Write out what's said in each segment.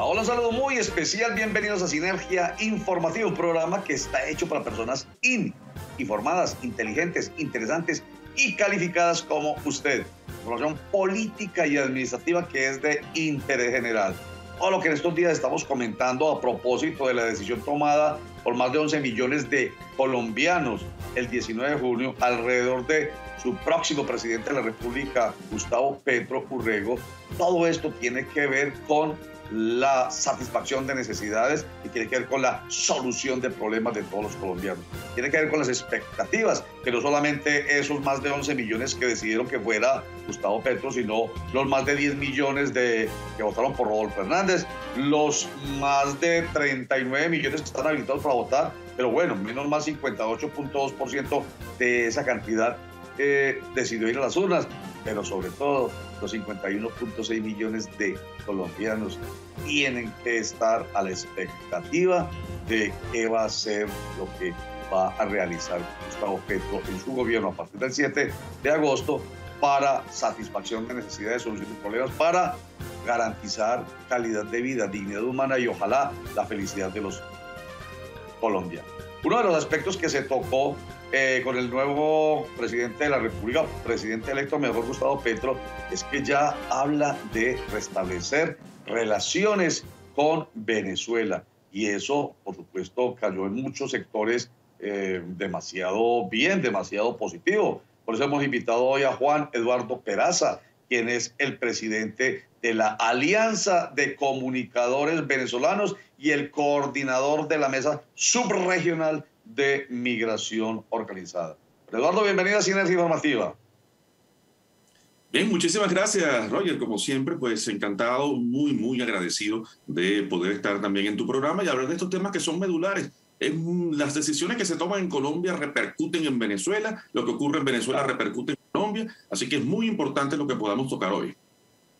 Hola, hola, un saludo muy especial. Bienvenidos a Sinergia Informativa, un programa que está hecho para personas informadas, inteligentes, interesantes y calificadas como usted. Información política y administrativa que es de interés general. O lo que en estos días estamos comentando a propósito de la decisión tomada por más de 11 millones de colombianos el 19 de junio alrededor de su próximo presidente de la República, Gustavo Petro Urrego. Todo esto tiene que ver con la satisfacción de necesidades y tiene que ver con la solución de problemas de todos los colombianos. Tiene que ver con las expectativas, que no solamente esos más de 11 millones que decidieron que fuera Gustavo Petro, sino los más de 10 millones que votaron por Rodolfo Hernández, los más de 39 millones que están habilitados para votar, pero bueno, menos mal 58.2% de esa cantidad decidió ir a las urnas, pero sobre todo los 51.6 millones de colombianos tienen que estar a la expectativa de qué va a ser lo que va a realizar Gustavo Petro en su gobierno a partir del 7 de agosto para satisfacción de necesidades, solución de problemas, para garantizar calidad de vida, dignidad humana y ojalá la felicidad de los colombianos. Uno de los aspectos que se tocó con el nuevo presidente de la República, presidente electo mejor Gustavo Petro, es que ya habla de restablecer relaciones con Venezuela. Y eso, por supuesto, cayó en muchos sectores demasiado bien, demasiado positivo. Por eso hemos invitado hoy a Juan Eduardo Peraza, quien es el presidente de la Alianza de Comunicadores Venezolanos y el coordinador de la Mesa Subregional de Migración Organizada. Eduardo, bienvenido a Sinergia Informativa. Bien, muchísimas gracias, Roger. Como siempre, pues encantado, muy agradecido de poder estar también en tu programa y hablar de estos temas que son medulares. Las decisiones que se toman en Colombia repercuten en Venezuela, lo que ocurre en Venezuela repercute en Colombia, así que es muy importante lo que podamos tocar hoy.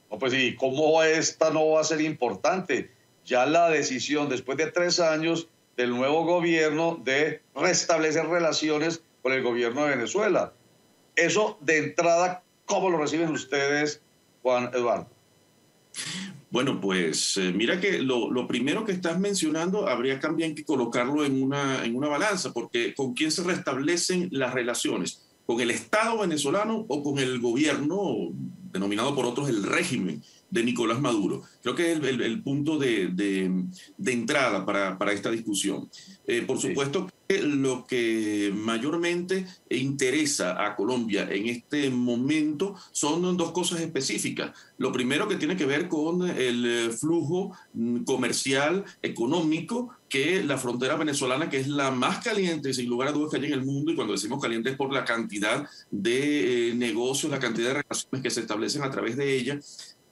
No, pues sí, ¿cómo esta no va a ser importante? Ya la decisión, después de 3 años del nuevo gobierno, de restablecer relaciones con el gobierno de Venezuela. Eso, de entrada, ¿cómo lo reciben ustedes, Juan Eduardo? Bueno, pues mira que lo primero que estás mencionando habría también que colocarlo en una balanza, porque ¿con quién se restablecen las relaciones? ¿Con el Estado venezolano o con el gobierno, denominado por otros el régimen de Nicolás Maduro? Creo que es el punto de entrada para esta discusión. Por supuesto que lo que mayormente interesa a Colombia en este momento son dos cosas específicas. Lo primero, que tiene que ver con el flujo comercial, económico, que la frontera venezolana, que es la más caliente, sin lugar a dudas, que hay en el mundo, y cuando decimos caliente es por la cantidad de negocios, la cantidad de relaciones que se establecen a través de ella.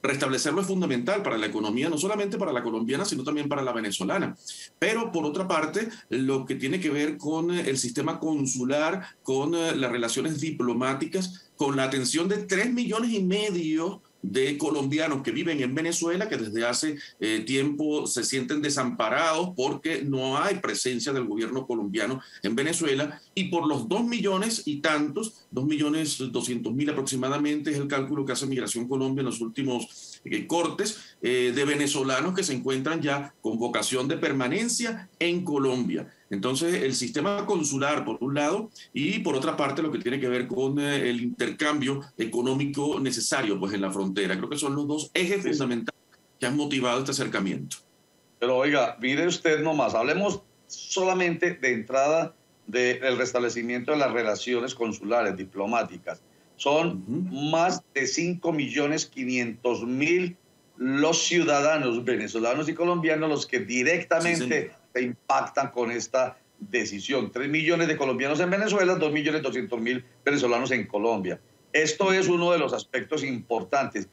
Restablecerlo es fundamental para la economía, no solamente para la colombiana, sino también para la venezolana. Pero, por otra parte, lo que tiene que ver con el sistema consular, con las relaciones diplomáticas, con la atención de 3,5 millones de colombianos que viven en Venezuela, que desde hace tiempo se sienten desamparados porque no hay presencia del gobierno colombiano en Venezuela, y por los 2 millones y tantos, 2,2 millones aproximadamente es el cálculo que hace Migración Colombia en los últimos cortes, de venezolanos que se encuentran ya con vocación de permanencia en Colombia. Entonces, el sistema consular, por un lado, y por otra parte, lo que tiene que ver con el intercambio económico necesario pues, en la frontera. Creo que son los dos ejes fundamentales que han motivado este acercamiento. Pero oiga, mire usted nomás, hablemos solamente de entrada del restablecimiento de las relaciones consulares, diplomáticas. Son más de 5.500.000 los ciudadanos venezolanos y colombianos los que directamente se impactan con esta decisión. 3 millones de colombianos en Venezuela, 2.200.000 venezolanos en Colombia. Esto es uno de los aspectos importantes.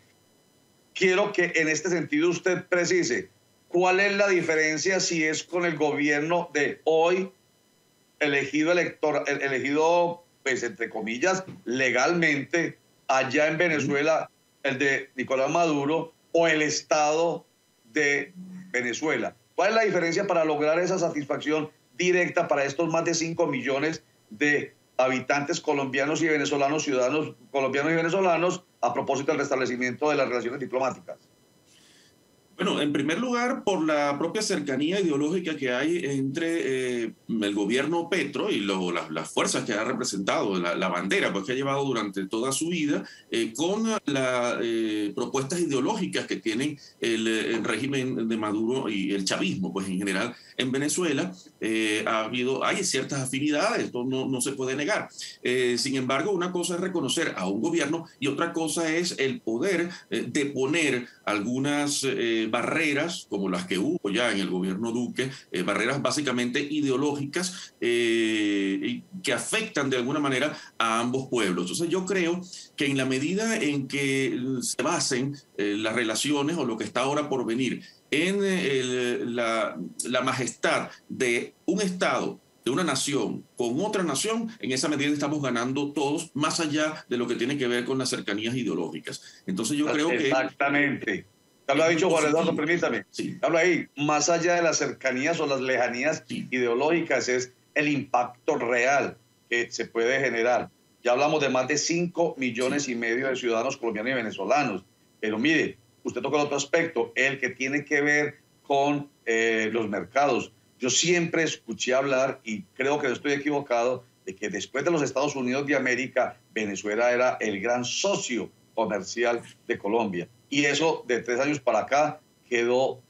Quiero que en este sentido usted precise cuál es la diferencia si es con el gobierno de hoy, elegido pues entre comillas, legalmente, allá en Venezuela, el de Nicolás Maduro, o el Estado de Venezuela. ¿Cuál es la diferencia para lograr esa satisfacción directa para estos más de 5 millones de habitantes colombianos y venezolanos, ciudadanos colombianos y venezolanos, a propósito del restablecimiento de las relaciones diplomáticas? Bueno, en primer lugar, por la propia cercanía ideológica que hay entre el gobierno Petro y las fuerzas que ha representado, la bandera pues, que ha llevado durante toda su vida, con las propuestas ideológicas que tienen el régimen de Maduro y el chavismo, pues en general en Venezuela, hay ciertas afinidades, esto no se puede negar. Sin embargo, una cosa es reconocer a un gobierno y otra cosa es el poder deponer algunas barreras, como las que hubo ya en el gobierno Duque, barreras básicamente ideológicas que afectan de alguna manera a ambos pueblos. Entonces yo creo que en la medida en que se basen las relaciones o lo que está ahora por venir en la majestad de un Estado, de una nación con otra nación, en esa medida estamos ganando todos, más allá de lo que tiene que ver con las cercanías ideológicas. Entonces yo creo que... Exactamente. Ya lo ha dicho Juan Eduardo, permítame. Sí. Hablo ahí, más allá de las cercanías o las lejanías ideológicas, es el impacto real que se puede generar. Ya hablamos de más de 5 millones y medio de ciudadanos colombianos y venezolanos. Pero mire, usted toca el otro aspecto, el que tiene que ver con los mercados. Yo siempre escuché hablar, y creo que no estoy equivocado, de que después de los Estados Unidos de América, Venezuela era el gran socio comercial de Colombia. Y eso de 3 años para acá quedó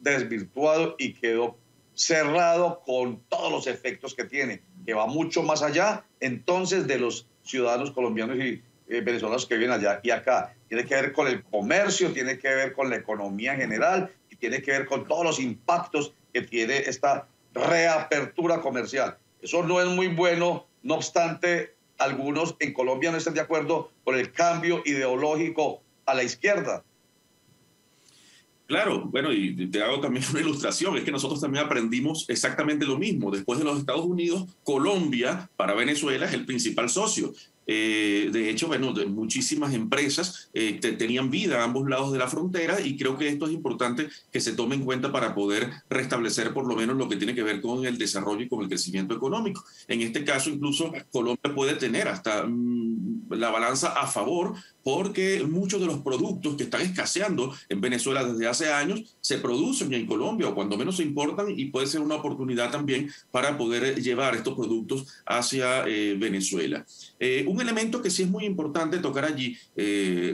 desvirtuado y quedó cerrado con todos los efectos que tiene, que va mucho más allá entonces de los ciudadanos colombianos y venezolanos que viven allá y acá. Tiene que ver con el comercio, tiene que ver con la economía en general y tiene que ver con todos los impactos que tiene esta reapertura comercial. Eso no es muy bueno, no obstante, algunos en Colombia no están de acuerdo con el cambio ideológico a la izquierda. Claro, bueno, y te hago también una ilustración, es que nosotros también aprendimos exactamente lo mismo. Después de los Estados Unidos, Colombia para Venezuela es el principal socio. De hecho, bueno, muchísimas empresas tenían vida a ambos lados de la frontera y creo que esto es importante que se tome en cuenta para poder restablecer por lo menos lo que tiene que ver con el desarrollo y con el crecimiento económico. En este caso, incluso Colombia puede tener hasta la balanza a favor porque muchos de los productos que están escaseando en Venezuela desde hace años se producen en Colombia o cuando menos se importan y puede ser una oportunidad también para poder llevar estos productos hacia Venezuela. Un elemento que sí es muy importante tocar allí,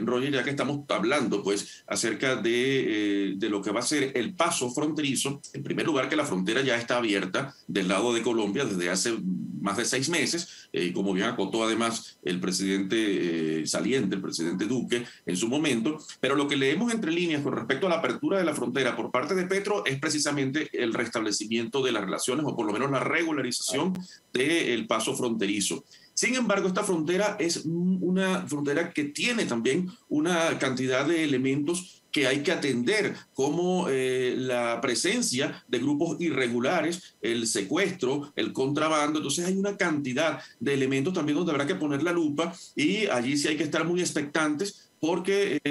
Roger, ya que estamos hablando pues acerca de lo que va a ser el paso fronterizo. En primer lugar, que la frontera ya está abierta del lado de Colombia desde hace más de 6 meses, como bien acotó además el presidente saliente, el presidente Duque en su momento, pero lo que leemos entre líneas con respecto a la apertura de la frontera por parte de Petro es precisamente el restablecimiento de las relaciones o por lo menos la regularización del paso fronterizo. Sin embargo, esta frontera es una frontera que tiene también una cantidad de elementos que hay que atender, como la presencia de grupos irregulares, el secuestro, el contrabando. Entonces hay una cantidad de elementos también donde habrá que poner la lupa y allí sí hay que estar muy expectantes porque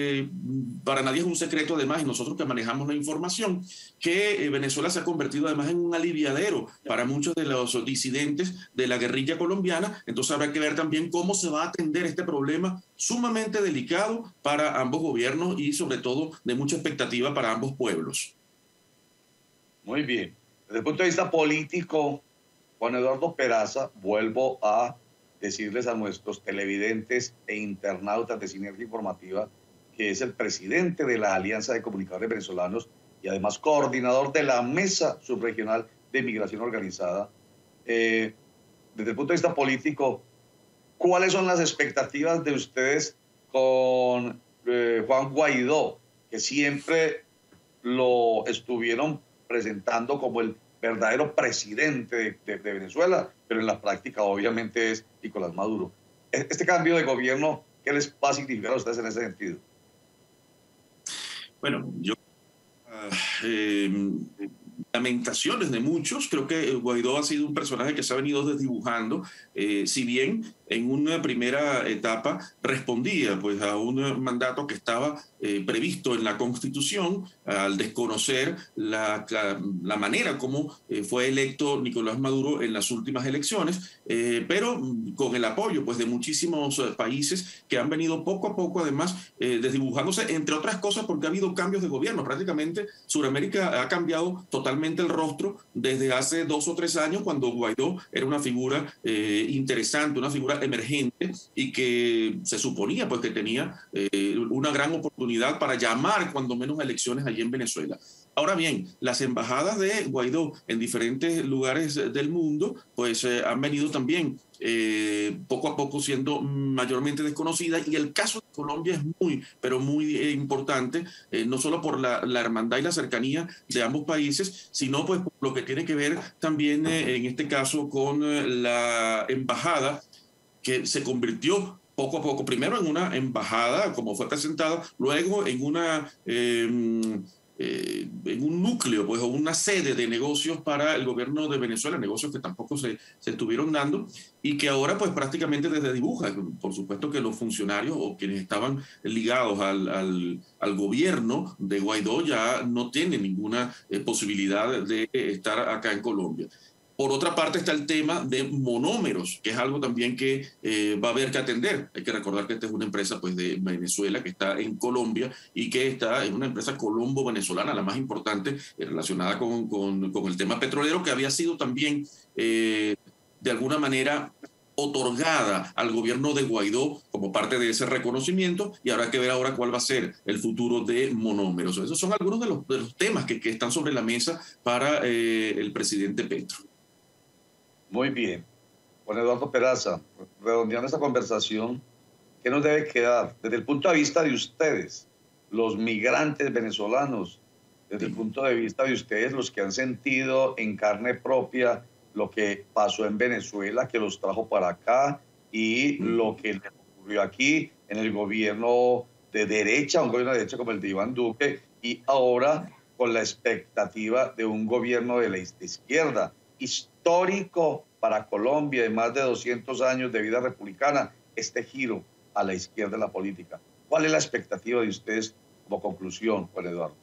para nadie es un secreto además, y nosotros que manejamos la información, que Venezuela se ha convertido además en un aliviadero para muchos de los disidentes de la guerrilla colombiana. Entonces habrá que ver también cómo se va a atender este problema sumamente delicado para ambos gobiernos y sobre todo de mucha expectativa para ambos pueblos. Muy bien. Desde el punto de vista político, Juan Eduardo Peraza, vuelvo a decirles a nuestros televidentes e internautas de Sinergia Informativa que es el presidente de la Alianza de Comunicadores Venezolanos y además coordinador de la Mesa Subregional de Migración Organizada. Desde el punto de vista político, ¿cuáles son las expectativas de ustedes con Juan Guaidó, que siempre lo estuvieron presentando como el verdadero presidente de Venezuela, pero en la práctica obviamente es Nicolás Maduro? Este cambio de gobierno, ¿qué les va a significar a ustedes en ese sentido? Bueno, yo lamentaciones de muchos. Creo que Guaidó ha sido un personaje que se ha venido desdibujando, si bien en una primera etapa respondía pues a un mandato que estaba previsto en la Constitución, al desconocer la manera como fue electo Nicolás Maduro en las últimas elecciones, pero con el apoyo pues de muchísimos países que han venido poco a poco además desdibujándose, entre otras cosas porque ha habido cambios de gobierno. Prácticamente Sudamérica ha cambiado totalmente el rostro desde hace 2 o 3 años, cuando Guaidó era una figura interesante, una figura emergente, y que se suponía pues que tenía una gran oportunidad para llamar cuando menos a elecciones allí en Venezuela. Ahora bien, las embajadas de Guaidó en diferentes lugares del mundo pues han venido también poco a poco siendo mayormente desconocidas, y el caso de Colombia es muy, pero muy importante, no solo por la hermandad y la cercanía de ambos países, sino pues por lo que tiene que ver también en este caso con la embajada, que se convirtió poco a poco, primero en una embajada, como fue presentada, luego en en un núcleo, pues, o una sede de negocios para el gobierno de Venezuela, negocios que tampoco se estuvieron dando, y que ahora pues prácticamente desde dibuja. Por supuesto que los funcionarios o quienes estaban ligados al gobierno de Guaidó ya no tienen ninguna posibilidad de estar acá en Colombia. Por otra parte está el tema de Monómeros, que es algo también que va a haber que atender. Hay que recordar que esta es una empresa pues, de Venezuela que está en Colombia y que está en una empresa colombo-venezolana, la más importante relacionada con el tema petrolero, que había sido también de alguna manera otorgada al gobierno de Guaidó como parte de ese reconocimiento, y habrá que ver ahora cuál va a ser el futuro de Monómeros. Esos son algunos de los temas que están sobre la mesa para el presidente Petro. Muy bien. Juan Eduardo Peraza, redondeando esta conversación, ¿qué nos debe quedar desde el punto de vista de ustedes, los migrantes venezolanos, desde el punto de vista de ustedes, los que han sentido en carne propia lo que pasó en Venezuela, que los trajo para acá, y lo que les ocurrió aquí en el gobierno de derecha, un gobierno de derecha como el de Iván Duque, y ahora con la expectativa de un gobierno de la izquierda, histórico para Colombia, de más de 200 años de vida republicana, este giro a la izquierda en la política? ¿Cuál es la expectativa de ustedes como conclusión, Juan Eduardo?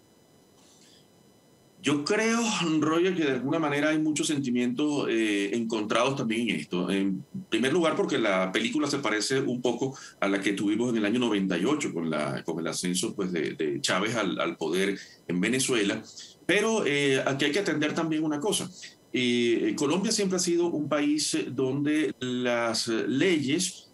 Yo creo, Roger, que de alguna manera hay muchos sentimientos encontrados también en esto. En primer lugar, porque la película se parece un poco a la que tuvimos en el año 98 con el ascenso pues, de Chávez al poder en Venezuela. Pero aquí hay que atender también una cosa. Colombia siempre ha sido un país donde las leyes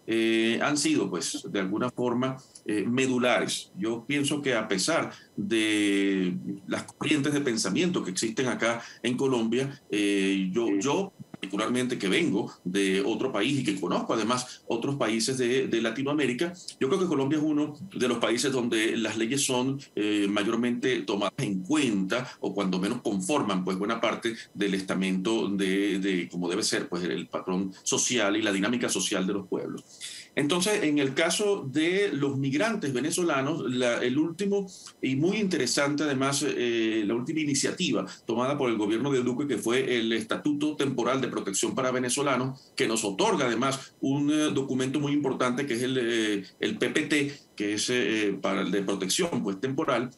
han sido, pues, de alguna forma medulares. Yo pienso que a pesar de las corrientes de pensamiento que existen acá en Colombia, yo particularmente que vengo de otro país y que conozco además otros países de Latinoamérica, yo creo que Colombia es uno de los países donde las leyes son mayormente tomadas en cuenta, o cuando menos conforman pues buena parte del estamento de cómo debe ser pues el patrón social y la dinámica social de los pueblos. Entonces, en el caso de los migrantes venezolanos, el último y muy interesante, además, la última iniciativa tomada por el gobierno de Duque, que fue el Estatuto Temporal de Protección para Venezolanos, que nos otorga además un documento muy importante que es el PPT, que es para el de protección pues, temporal.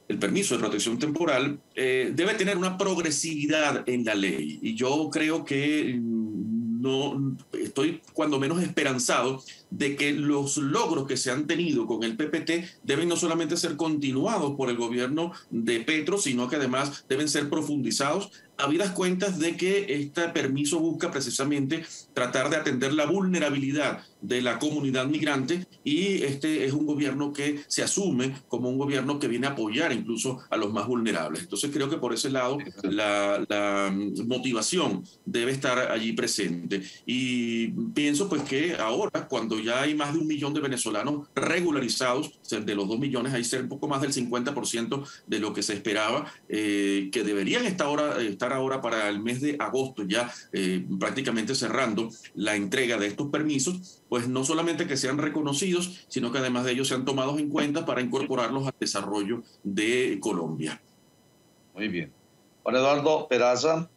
El permiso de protección temporal debe tener una progresividad en la ley, y yo creo que no estoy cuando menos esperanzado de que los logros que se han tenido con el PPT deben no solamente ser continuados por el gobierno de Petro, sino que además deben ser profundizados, habidas cuentas de que este permiso busca precisamente tratar de atender la vulnerabilidad de la comunidad migrante, y este es un gobierno que se asume como un gobierno que viene a apoyar incluso a los más vulnerables. Entonces creo que por ese lado la motivación debe estar allí presente, y pienso pues que ahora, cuando ya hay más de 1 millón de venezolanos regularizados, de los 2 millones hay ser un poco más del 50% de lo que se esperaba, que deberían estar ahora para el mes de agosto ya prácticamente cerrando la entrega de estos permisos, pues no solamente que sean reconocidos, sino que además de ellos sean tomados en cuenta para incorporarlos al desarrollo de Colombia. Muy bien. Juan Eduardo Peraza,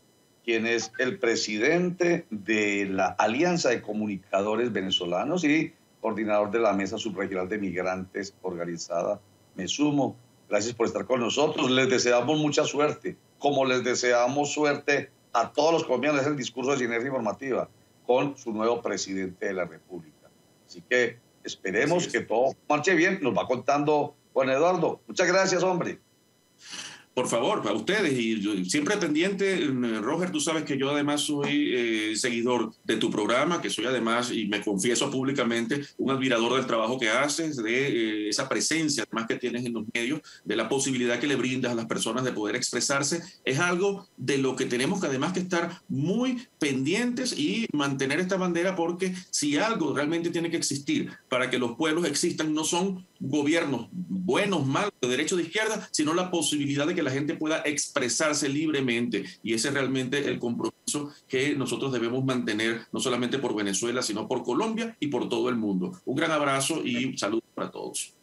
quien es el presidente de la Alianza de Comunicadores Venezolanos y coordinador de la Mesa Subregional de Migrantes organizada Me Sumo. Gracias por estar con nosotros. Les deseamos mucha suerte, como les deseamos suerte a todos los colombianos. Es el discurso de Sinergia Informativa con su nuevo presidente de la República. Así que esperemos que todo marche bien. Nos va contando Juan Eduardo. Muchas gracias, hombre. Por favor, a ustedes, y yo, siempre pendiente. Roger, tú sabes que yo además soy seguidor de tu programa, que soy además, y me confieso públicamente, un admirador del trabajo que haces, de esa presencia además que tienes en los medios, de la posibilidad que le brindas a las personas de poder expresarse. Es algo de lo que tenemos que además que estar muy pendientes y mantener esta bandera, porque si algo realmente tiene que existir para que los pueblos existan, no son gobiernos buenos, malos, de derecha o de izquierda, sino la posibilidad de que la gente pueda expresarse libremente, y ese es realmente el compromiso que nosotros debemos mantener, no solamente por Venezuela, sino por Colombia y por todo el mundo. Un gran abrazo y saludos para todos.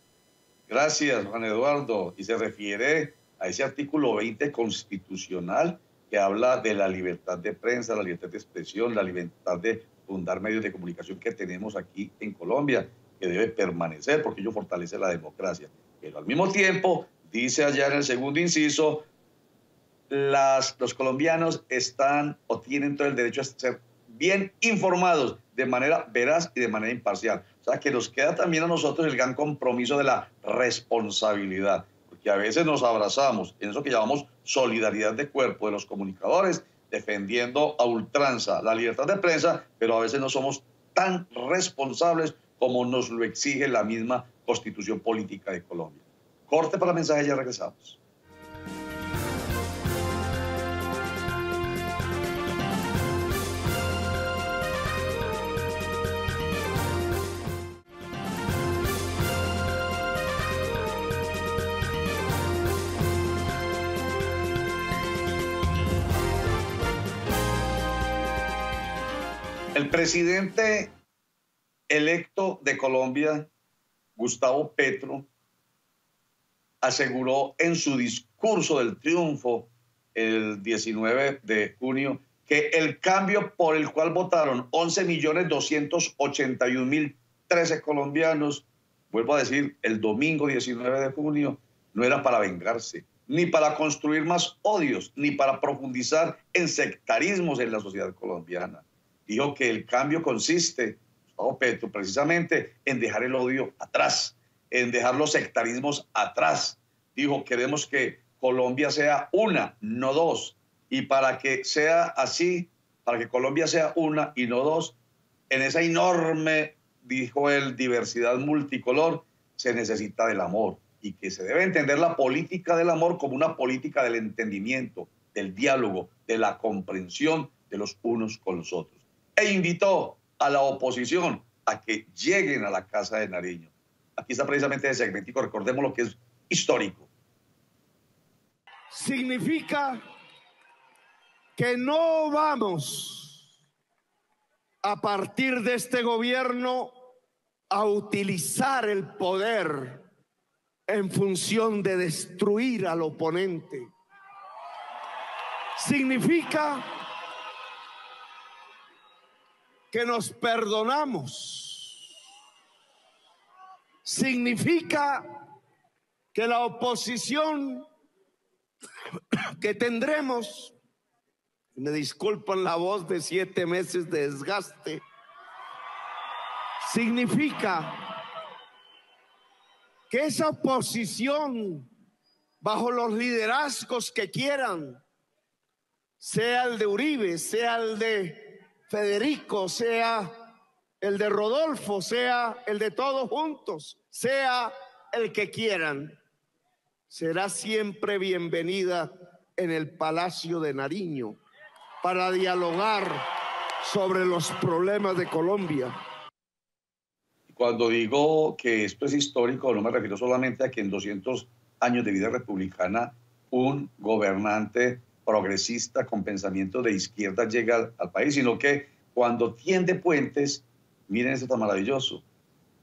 Gracias, Juan Eduardo. Y se refiere a ese artículo 20 constitucional que habla de la libertad de prensa, la libertad de expresión, la libertad de fundar medios de comunicación que tenemos aquí en Colombia, que debe permanecer porque ello fortalece la democracia. Pero al mismo tiempo, dice allá en el segundo inciso, los colombianos están o tienen todo el derecho a ser bien informados de manera veraz y de manera imparcial. O sea, que nos queda también a nosotros el gran compromiso de la responsabilidad, porque a veces nos abrazamos en eso que llamamos solidaridad de cuerpo de los comunicadores, defendiendo a ultranza la libertad de prensa, pero a veces no somos tan responsables como nos lo exige la misma Constitución Política de Colombia. Corte para mensaje, ya regresamos. El presidente electo de Colombia, Gustavo Petro, aseguró en su discurso del triunfo el 19 de junio que el cambio por el cual votaron 11.281.013 colombianos, vuelvo a decir, el domingo 19 de junio, no era para vengarse, ni para construir más odios, ni para profundizar en sectarismos en la sociedad colombiana. Dijo que el cambio consiste, Gustavo Petro, precisamente en dejar el odio atrás, en dejar los sectarismos atrás. Dijo, queremos que Colombia sea una, no dos. Y para que sea así, para que Colombia sea una y no dos, en esa enorme, dijo él, diversidad multicolor, se necesita del amor. Y que se debe entender la política del amor como una política del entendimiento, del diálogo, de la comprensión de los unos con los otros. E invitó a la oposición a que lleguen a la Casa de Nariño. Aquí está precisamente ese segmentico, recordemos lo que es histórico. Significa que no vamos a partir de este gobierno a utilizar el poder en función de destruir al oponente. Significa que nos perdonamos. Significa que la oposición que tendremos, me disculpan la voz de 7 meses de desgaste, significa que esa oposición, bajo los liderazgos que quieran, sea el de Uribe, sea el de Federico, sea el de Rodolfo, sea el de todos juntos, sea el que quieran, será siempre bienvenida en el Palacio de Nariño para dialogar sobre los problemas de Colombia. Cuando digo que esto es histórico, no me refiero solamente a que en 200 años de vida republicana un gobernante progresista con pensamiento de izquierda llega al país, sino que cuando tiende puentes, miren esto tan maravilloso,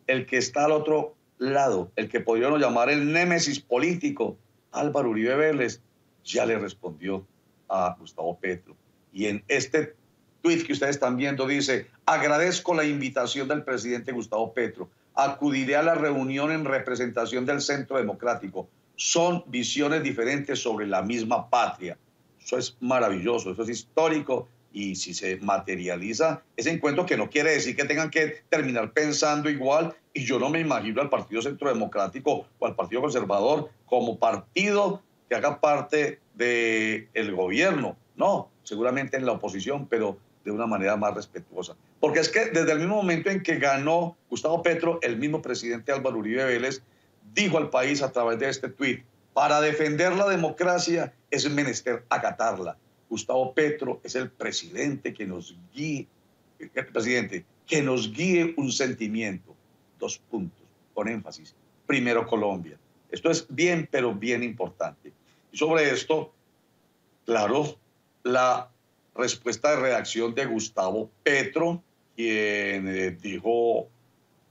el que está al otro lado, el que podríamos llamar el némesis político, Álvaro Uribe Vélez, ya le respondió a Gustavo Petro. Y en este tuit que ustedes están viendo dice: agradezco la invitación del presidente Gustavo Petro. Acudiré a la reunión en representación del Centro Democrático. Son visiones diferentes sobre la misma patria. Eso es maravilloso, eso es histórico. Y si se materializa ese encuentro, que no quiere decir que tengan que terminar pensando igual, y yo no me imagino al Partido Centro Democrático o al Partido Conservador como partido que haga parte del gobierno. No, seguramente en la oposición, pero de una manera más respetuosa. Porque es que desde el mismo momento en que ganó Gustavo Petro, el mismo presidente Álvaro Uribe Vélez dijo al país a través de este tuit: para defender la democracia es menester acatarla. Gustavo Petro es el presidente que nos guíe, un sentimiento. 2 puntos, con énfasis. Primero, Colombia. Esto es bien, pero bien importante. Y sobre esto, claro, la respuesta de reacción de Gustavo Petro, quien dijo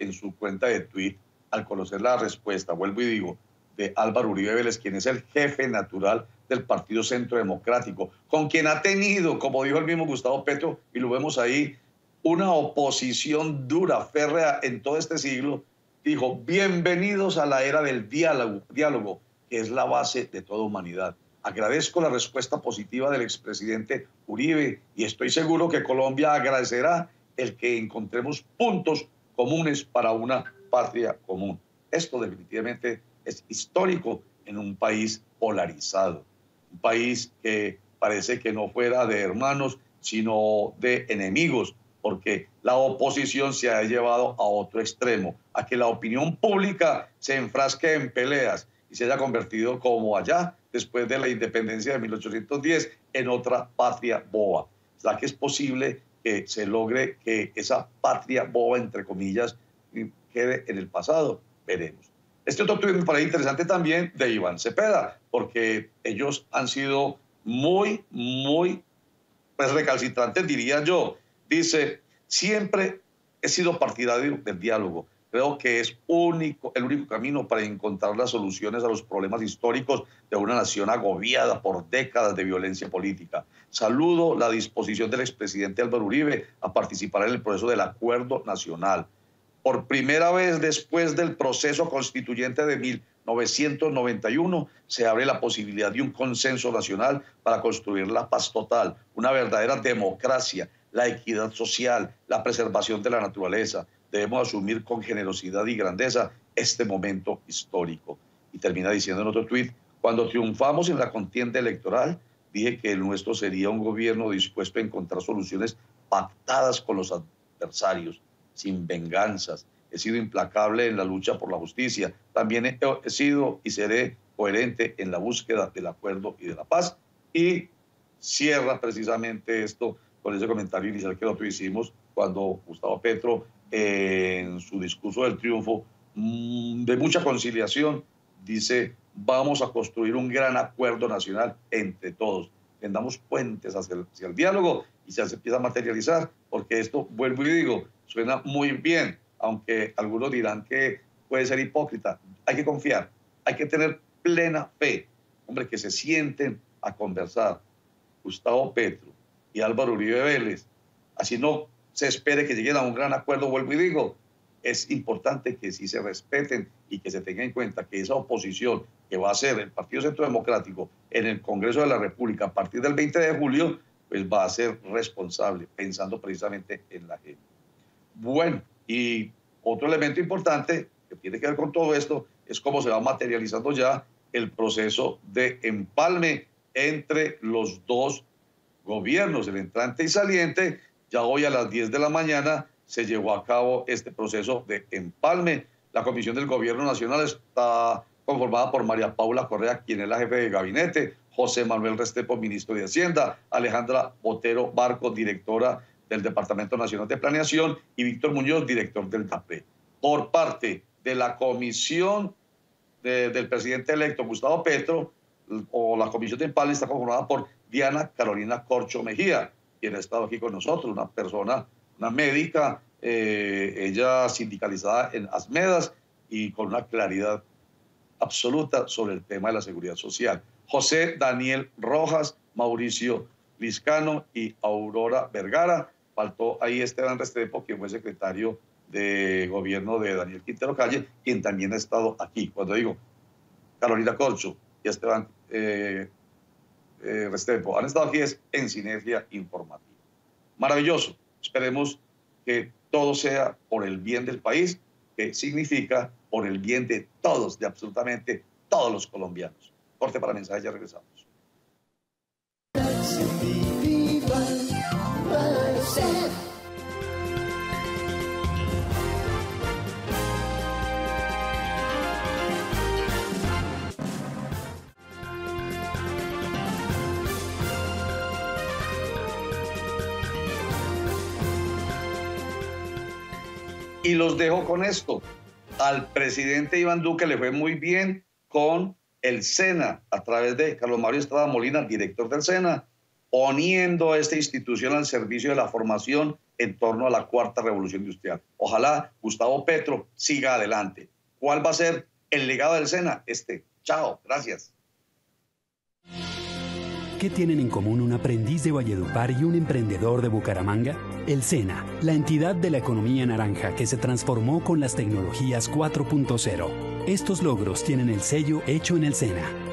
en su cuenta de Twitter, al conocer la respuesta, vuelvo y digo, de Álvaro Uribe Vélez, quien es el jefe natural del Partido Centro Democrático, con quien ha tenido, como dijo el mismo Gustavo Petro, y lo vemos ahí, una oposición dura, férrea en todo este siglo, dijo: bienvenidos a la era del diálogo, que es la base de toda humanidad. Agradezco la respuesta positiva del expresidente Uribe y estoy seguro que Colombia agradecerá el que encontremos puntos comunes para una patria común. Esto definitivamente es histórico en un país polarizado, un país que parece que no fuera de hermanos, sino de enemigos, porque la oposición se ha llevado a otro extremo, a que la opinión pública se enfrasque en peleas y se haya convertido, como allá, después de la independencia de 1810, en otra patria boba. ¿Será que es posible que se logre que esa patria boba, entre comillas, quede en el pasado? Veremos. Este otro tuit me parece interesante también, de Iván Cepeda, porque ellos han sido muy recalcitrantes, diría yo. Dice: siempre he sido partidario del diálogo. Creo que es el único camino para encontrar las soluciones a los problemas históricos de una nación agobiada por décadas de violencia política. Saludo la disposición del expresidente Álvaro Uribe a participar en el proceso del acuerdo nacional. Por primera vez después del proceso constituyente de 1991, se abre la posibilidad de un consenso nacional para construir la paz total, una verdadera democracia, la equidad social, la preservación de la naturaleza. Debemos asumir con generosidad y grandeza este momento histórico. Y termina diciendo en otro tuit: cuando triunfamos en la contienda electoral, dije que el nuestro sería un gobierno dispuesto a encontrar soluciones pactadas con los adversarios, sin venganzas. He sido implacable en la lucha por la justicia. También he sido y seré coherente en la búsqueda del acuerdo y de la paz. Y cierra precisamente esto con ese comentario inicial que nosotros hicimos cuando Gustavo Petro, en su discurso del triunfo, de mucha conciliación, dice: vamos a construir un gran acuerdo nacional entre todos. Tendamos puentes hacia el diálogo y se empieza a materializar, porque esto, vuelvo y digo, suena muy bien, aunque algunos dirán que puede ser hipócrita. Hay que confiar, hay que tener plena fe. Hombre, que se sienten a conversar Gustavo Petro y Álvaro Uribe Vélez, así no se espere que lleguen a un gran acuerdo. Vuelvo y digo, es importante que sí se respeten y que se tenga en cuenta que esa oposición que va a ser el Partido Centro Democrático en el Congreso de la República a partir del 20 de julio, pues va a ser responsable, pensando precisamente en la gente. Bueno, y otro elemento importante que tiene que ver con todo esto es cómo se va materializando ya el proceso de empalme entre los dos gobiernos, el entrante y saliente. Ya hoy a las 10 de la mañana se llevó a cabo este proceso de empalme. La Comisión del Gobierno Nacional está conformada por María Paula Correa, quien es la jefe de gabinete, José Manuel Restrepo, ministro de Hacienda, Alejandra Botero Barco, directora del Departamento Nacional de Planeación, y Víctor Muñoz, director del DAPRE. Por parte de la comisión del presidente electo Gustavo Petro, o la comisión de empalme, está conformada por Diana Carolina Corcho Mejía, quien ha estado aquí con nosotros, una persona, una médica, ella sindicalizada en Asmedas y con una claridad absoluta sobre el tema de la seguridad social. José Daniel Rojas, Mauricio Liscano y Aurora Vergara. Faltó ahí Esteban Restrepo, quien fue secretario de gobierno de Daniel Quintero Calle, quien también ha estado aquí. Cuando digo Carolina Corcho y Esteban Restrepo han estado aquí es en Sinergia Informativa. Maravilloso. Esperemos que todo sea por el bien del país, que significa por el bien de todos, de absolutamente todos los colombianos. Corte para mensaje, ya regresamos. Y los dejo con esto. Al presidente Iván Duque le fue muy bien con el SENA, a través de Carlos Mario Estrada Molina, director del SENA, poniendo esta institución al servicio de la formación en torno a la cuarta revolución industrial. Ojalá Gustavo Petro siga adelante. ¿Cuál va a ser el legado del SENA? Chao, gracias. ¿Qué tienen en común un aprendiz de Valledupar y un emprendedor de Bucaramanga? El SENA, la entidad de la economía naranja que se transformó con las tecnologías 4.0. Estos logros tienen el sello Hecho en el SENA.